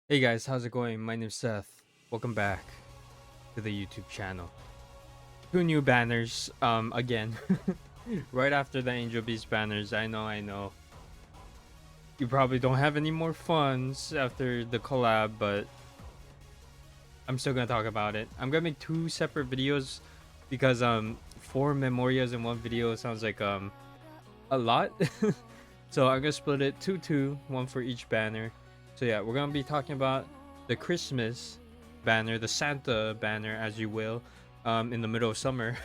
Hey guys, how's it going? My name's Seth. Welcome back to the YouTube channel. Two new banners, again. Right after the Angel Beast banners. I know. You probably don't have any more funds after the collab, but I'm still gonna talk about it. I'm gonna make two separate videos because four memorias in one video sounds like a lot. So I'm gonna split it 2-2, one for each banner. So yeah, we're gonna be talking about the Christmas banner, the Santa banner, as you will, in the middle of summer.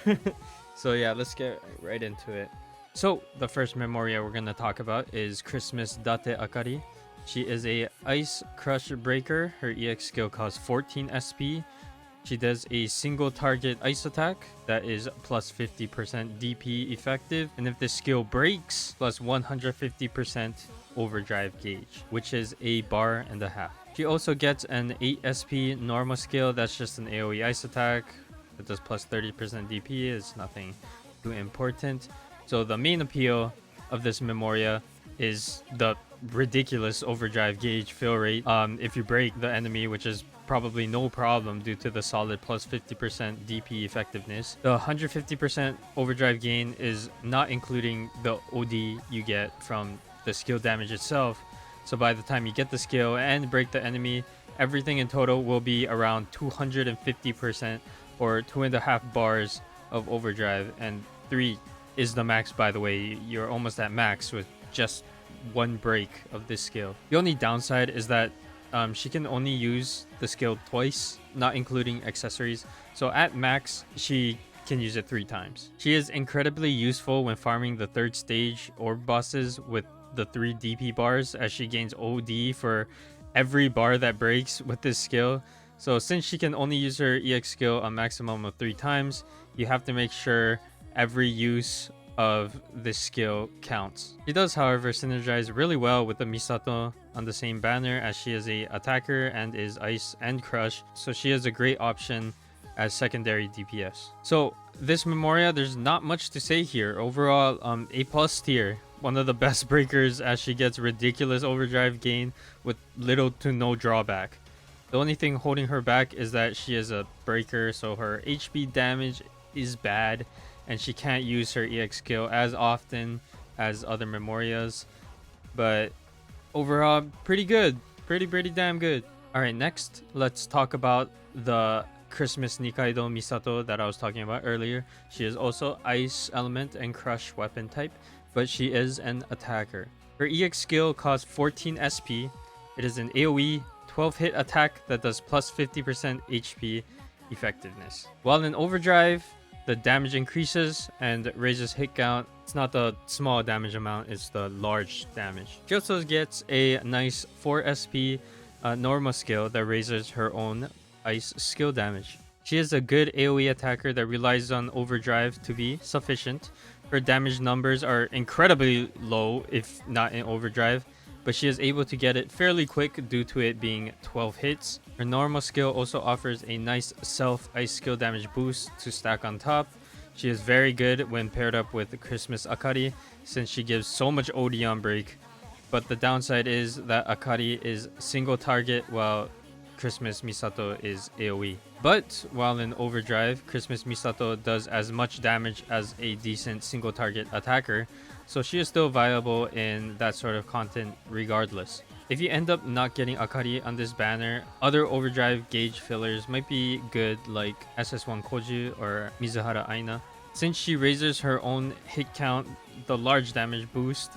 So yeah, let's get right into it. So the first memoria we're gonna talk about is Christmas Date Akari. She is a Ice Crush Breaker. Her EX skill costs 14 SP. She does a single target ice attack that is plus 50% DP effective, and if the skill breaks, plus 150% overdrive gauge, which is a bar and a half. She also gets an 8 SP normal skill that's just an AoE ice attack. It does plus 30% DP, it's nothing too important. So the main appeal of this Memoria is the ridiculous overdrive gauge fill rate. If you break the enemy, which is probably no problem due to the solid plus 50% DP effectiveness. The 150% overdrive gain is not including the OD you get from the skill damage itself. So by the time you get the skill and break the enemy, everything in total will be around 250% or 2.5 bars of overdrive, and 3 is the max. By the way, you're almost at max with just one break of this skill. The only downside is that she can only use the skill twice, not including accessories. So at max, she can use it 3 times. She is incredibly useful when farming the 3rd stage orb bosses with the 3 DP bars, as she gains OD for every bar that breaks with this skill. So since she can only use her EX skill a maximum of 3 times, you have to make sure every use of this skill counts. She does, however, synergize really well with the Misato on the same banner, as she is a attacker and is ice and crush, so she is a great option as secondary DPS. So this Memoria, there's not much to say here. Overall, A plus tier. One of the best breakers, as she gets ridiculous overdrive gain with little to no drawback. The only thing holding her back is that she is a breaker, so her HP damage is bad, and she can't use her EX skill as often as other Memorias. But overall, pretty good. Pretty damn good. Alright, next, let's talk about the Christmas Nikaido Misato that I was talking about earlier. She is also Ice Element and Crush weapon type, but she is an attacker. Her EX skill costs 14 SP. It is an AoE 12 hit attack that does plus 50% HP effectiveness. While in overdrive, the damage increases and raises hit count. It's not the small damage amount, it's the large damage. She also gets a nice 4 SP normal skill that raises her own ice skill damage. She is a good AoE attacker that relies on overdrive to be sufficient. Her damage numbers are incredibly low if not in overdrive, but she is able to get it fairly quick due to it being 12 hits. Her normal skill also offers a nice self ice skill damage boost to stack on top. She is very good when paired up with Christmas Akari, since she gives so much OD on break. But the downside is that Akari is single target while Christmas Misato is AoE. But while in overdrive, Christmas Misato does as much damage as a decent single target attacker, so she is still viable in that sort of content regardless. If you end up not getting Akari on this banner, other overdrive gauge fillers might be good, like SS1 Koju or Mizuhara Aina. Since she raises her own hit count, the large damage boost,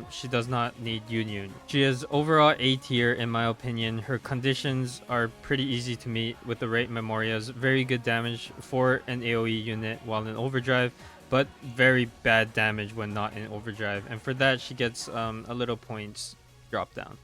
she does not need Union. She is overall A tier in my opinion. Her conditions are pretty easy to meet with the right Memorias. Very good damage for an AoE unit while in overdrive, but very bad damage when not in overdrive. And for that, she gets a little points drop down.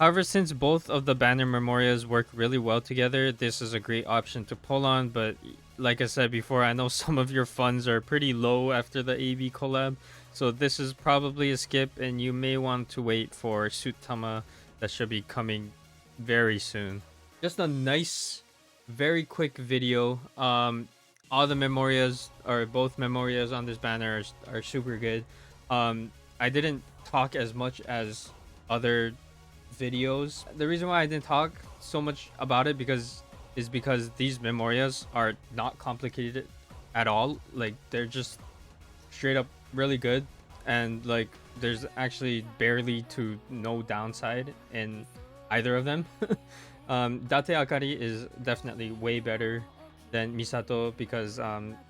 However, since both of the banner Memorias work really well together, this is a great option to pull on. But like I said before, I know some of your funds are pretty low after the AB collab, so this is probably a skip, and you may want to wait for Sutama that should be coming very soon. Just a nice, very quick video. All the Memorias, or both Memorias on this banner are super good. I didn't talk as much as other videos. The reason why I didn't talk so much about it because these memorias are not complicated at all. Like they're just straight up really good, and like there's actually barely to no downside in either of them. Date Akari is definitely way better than Misato because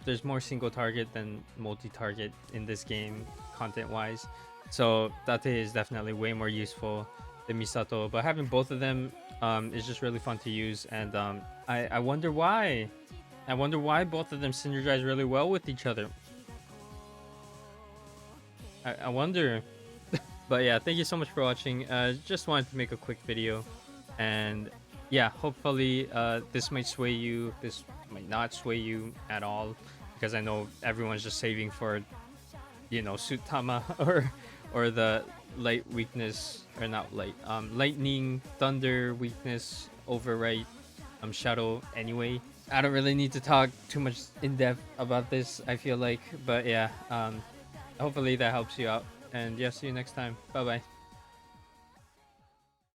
there's more single target than multi target in this game content wise. So Date is definitely way more useful than Misato, but having both of them is just really fun to use, and I wonder why. I wonder why both of them synergize really well with each other. I wonder. But yeah, thank you so much for watching. Just wanted to make a quick video, and yeah, hopefully this might sway you. This might not sway you at all, because I know everyone's just saving for, you know, Sutama or the light weakness, or not light, lightning thunder weakness overwrite shadow anyway. I don't really need to talk too much in depth about this, I feel like, but yeah, hopefully that helps you out, and yeah, see you next time. Bye bye.